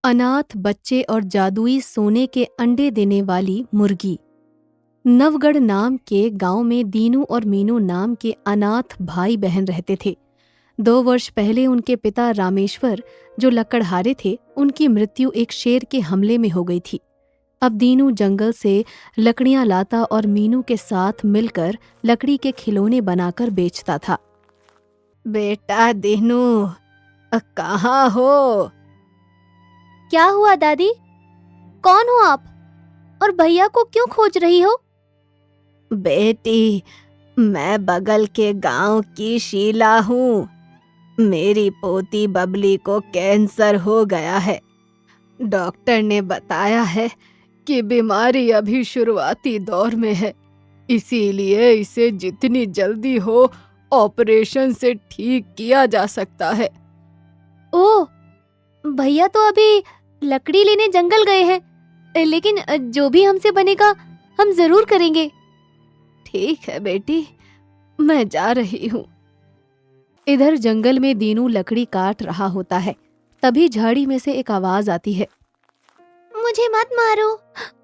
अनाथ बच्चे और जादुई सोने के अंडे देने वाली मुर्गी। नवगढ़ नाम के गांव में दीनू और मीनू नाम के अनाथ भाई बहन रहते थे। 2 वर्ष पहले उनके पिता रामेश्वर, जो लकड़हारे थे, उनकी मृत्यु एक शेर के हमले में हो गई थी। अब दीनू जंगल से लकड़ियां लाता और मीनू के साथ मिलकर लकड़ी के खिलौने बनाकर बेचता था। बेटा दीनू, कहाँ हो? क्या हुआ दादी? कौन हो आप? और भैया को क्यों खोज रही हो? बेटी, मैं बगल के गांव की शीला हूँ। मेरी पोती बबली को कैंसर हो गया है। डॉक्टर ने बताया है कि बीमारी अभी शुरुआती दौर में है, इसीलिए इसे जितनी जल्दी हो ऑपरेशन से ठीक किया जा सकता है। ओह, भैया तो अभी लकड़ी लेने जंगल गए हैं, लेकिन जो भी हमसे बनेगा हम जरूर करेंगे। ठीक है बेटी, मैं जा रही हूँ। इधर जंगल में दीनू लकड़ी काट रहा होता है। तभी झाड़ी में से एक आवाज आती है। मुझे मत मारो,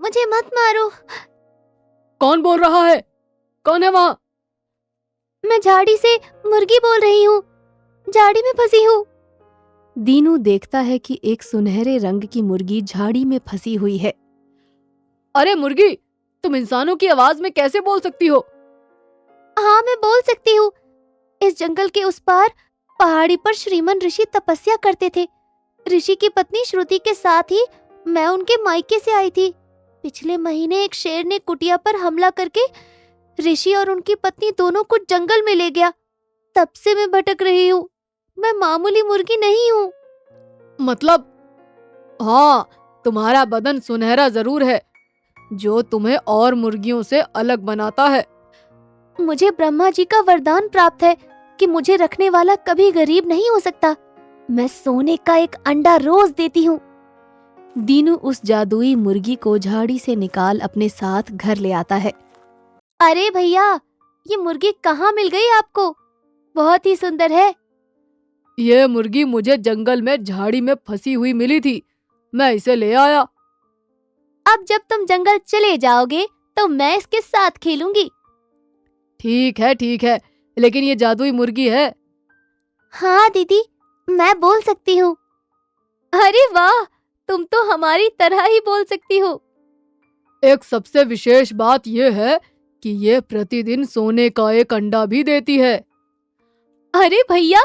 मुझे मत मारो। कौन बोल रहा है? कौन है वहाँ? मैं झाड़ी से मुर्गी बोल रही हूँ, झाड़ी में फंसी हूँ। दीनू देखता है कि एक सुनहरे रंग की मुर्गी झाड़ी में फंसी हुई है। अरे मुर्गी, तुम इंसानों की आवाज में कैसे बोल सकती हो? हाँ, मैं बोल सकती हूँ। इस जंगल के उस पार पहाड़ी पर श्रीमान ऋषि तपस्या करते थे। ऋषि की पत्नी श्रुति के साथ ही मैं उनके मायके से आई थी। पिछले महीने एक शेर ने कुटिया पर हमला करके ऋषि और उनकी पत्नी दोनों को जंगल में ले गया। तब से मैं भटक रही हूँ। मैं मामूली मुर्गी नहीं हूँ। मतलब? हाँ, तुम्हारा बदन सुनहरा जरूर है, जो तुम्हें और मुर्गियों से अलग बनाता है। मुझे ब्रह्मा जी का वरदान प्राप्त है कि मुझे रखने वाला कभी गरीब नहीं हो सकता। मैं सोने का एक अंडा रोज देती हूँ। दीनू उस जादुई मुर्गी को झाड़ी से निकाल अपने साथ घर ले आता है। अरे भैया, ये मुर्गी कहाँ मिल गई आपको? बहुत ही सुंदर है। ये मुर्गी मुझे जंगल में झाड़ी में फंसी हुई मिली थी, मैं इसे ले आया। अब जब तुम जंगल चले जाओगे तो मैं इसके साथ खेलूंगी। ठीक है, लेकिन ये जादुई मुर्गी है। हाँ दीदी, मैं बोल सकती हूँ। अरे वाह, तुम तो हमारी तरह ही बोल सकती हो। एक सबसे विशेष बात यह है कि ये प्रतिदिन सोने का एक अंडा भी देती है। अरे भैया,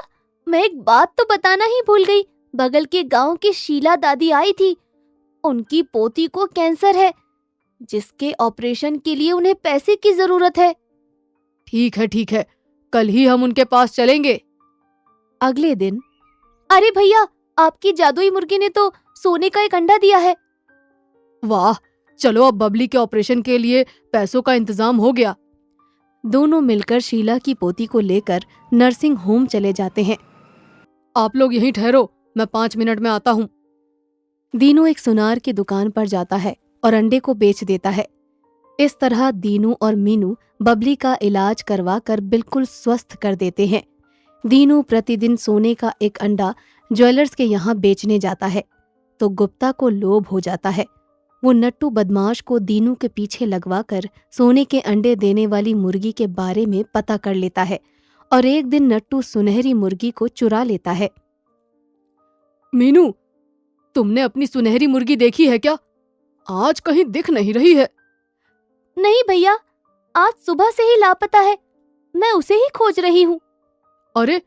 मैं एक बात तो बताना ही भूल गई। बगल के गांव की शीला दादी आई थी। उनकी पोती को कैंसर है, जिसके ऑपरेशन के लिए उन्हें पैसे की जरूरत है। ठीक है, कल ही हम उनके पास चलेंगे। अगले दिन। अरे भैया, आपकी जादुई मुर्गी ने तो सोने का एक अंडा दिया है। वाह, चलो अब बबली के ऑपरेशन के लिए पैसों का इंतजाम हो गया। दोनों मिलकर शीला की पोती को लेकर नर्सिंग होम चले जाते हैं। आप लोग यहीं ठहरो, मैं 5 मिनट में आता हूँ। दीनू एक सुनार की दुकान पर जाता है और अंडे को बेच देता है। इस तरह दीनू और मीनू बबली का इलाज करवा कर बिल्कुल स्वस्थ कर देते हैं। दीनू प्रतिदिन सोने का एक अंडा ज्वेलर्स के यहाँ बेचने जाता है तो गुप्ता को लोभ हो जाता है। वो नट्टू बदमाश को दीनू के पीछे लगवा कर सोने के अंडे देने वाली मुर्गी के बारे में पता कर लेता है और एक दिन नट्टू सुनहरी मुर्गी को चुरा लेता है। मीनू, तुमने अपनी सुनहरी मुर्गी देखी है क्या? आज कहीं दिख नहीं रही है। नहीं भैया, आज सुबह से ही लापता है। मैं उसे ही खोज रही हूँ। अरे,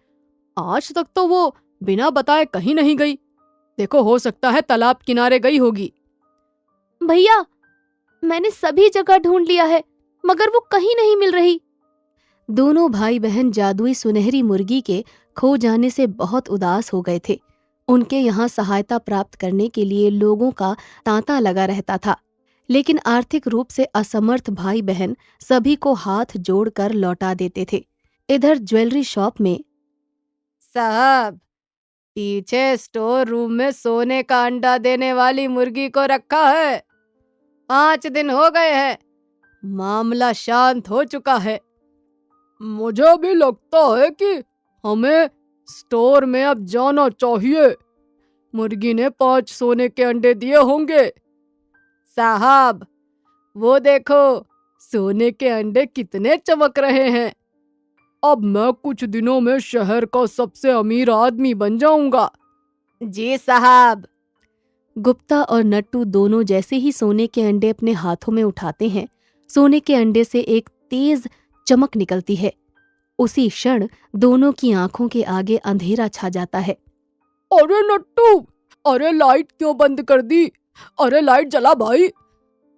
आज तक तो वो बिना बताए कहीं नहीं गई। देखो, हो सकता है तालाब किनारे गई होगी। भैया, मैंने सभी जगह ढूंढ लिया है, मगर वो कहीं नहीं मिल रही। दोनों भाई बहन जादुई सुनहरी मुर्गी के खो जाने से बहुत उदास हो गए थे। उनके यहाँ सहायता प्राप्त करने के लिए लोगों का तांता लगा रहता था, लेकिन आर्थिक रूप से असमर्थ भाई बहन सभी को हाथ जोड़कर लौटा देते थे। इधर ज्वेलरी शॉप में। साहब, पीछे स्टोर रूम में सोने का अंडा देने वाली मुर्गी को रखा है। 5 दिन हो गए हैं, मामला शांत हो चुका है। मुझे भी लगता है कि हमें स्टोर में अब जाना चाहिए। मुर्गी ने 5 सोने के अंडे दिए होंगे। साहब, वो देखो, सोने के अंडे कितने चमक रहे हैं। अब मैं कुछ दिनों में शहर का सबसे अमीर आदमी बन जाऊंगा। जी साहब। गुप्ता और नट्टू दोनों जैसे ही सोने के अंडे अपने हाथों में उठाते हैं, सोने के अंडे से एक तेज चमक निकलती है। उसी क्षण दोनों की आंखों के आगे अंधेरा छा जाता है। अरे नट्टू, अरे लाइट क्यों बंद कर दी? अरे लाइट जला भाई।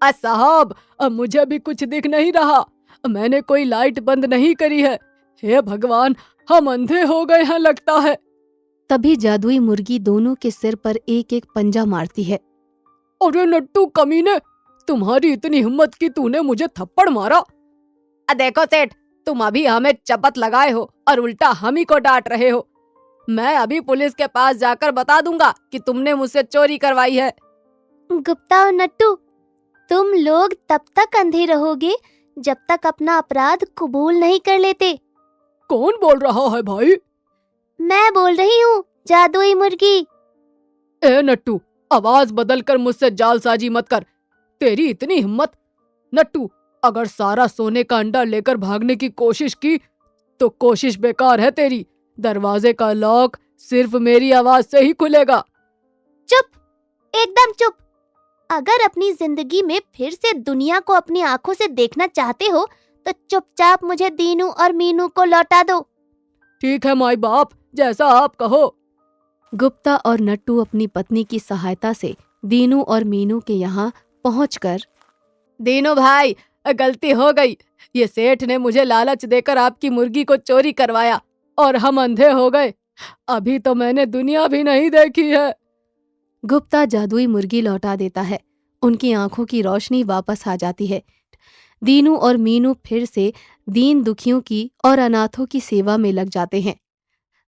साहब, अब मुझे भी कुछ दिख नहीं रहा। मैंने कोई लाइट बंद नहीं करी है। हे भगवान, हम अंधे हो गए हैं लगता है। तभी जादुई मुर्गी दोनों के सिर पर एक एक पंजा मारती है। अरे नट्टू कमीने, तुम्हारी इतनी हिम्मत कि तूने मुझे थप्पड़ मारा। देखो सेठ, तुम अभी हमें चपत लगाए हो और उल्टा हम ही को डांट रहे हो। मैं अभी पुलिस के पास जाकर बता दूंगा कि तुमने मुझसे चोरी करवाई है। गुप्ता और नट्टू, तुम लोग तब तक अंधे रहोगे जब तक अपना अपराध कबूल नहीं कर लेते। कौन बोल रहा है भाई? मैं बोल रही हूँ, जादुई मुर्गी। ए नट्टू, आवाज बदलकर मुझसे जालसाजी मत कर। तेरी इतनी हिम्मत? नट्टू, अगर सारा सोने का अंडा लेकर भागने की कोशिश की तो कोशिश बेकार है तेरी। दरवाजे का लॉक सिर्फ मेरी आवाज से ही खुलेगा। चुप, एकदम चुप। अगर अपनी जिंदगी में फिर से दुनिया को अपनी आंखों से देखना चाहते हो तो चुपचाप मुझे दीनू और मीनू को लौटा दो। ठीक है माई बाप, जैसा आप कहो। गुप्ता और नट्टू अपनी पत्नी की सहायता से दीनू और मीनू के यहाँ पहुंचकर, दीनू भाई, गलती हो गई। ये सेठ ने मुझे लालच देकर आपकी मुर्गी को चोरी करवाया और हम अंधे हो गए। अभी तो मैंने दुनिया भी नहीं देखी है। गुप्ता जादुई मुर्गी लौटा देता है। उनकी आंखों की रोशनी वापस आ जाती है। दीनू और मीनू फिर से दीन दुखियों की और अनाथों की सेवा में लग जाते हैं।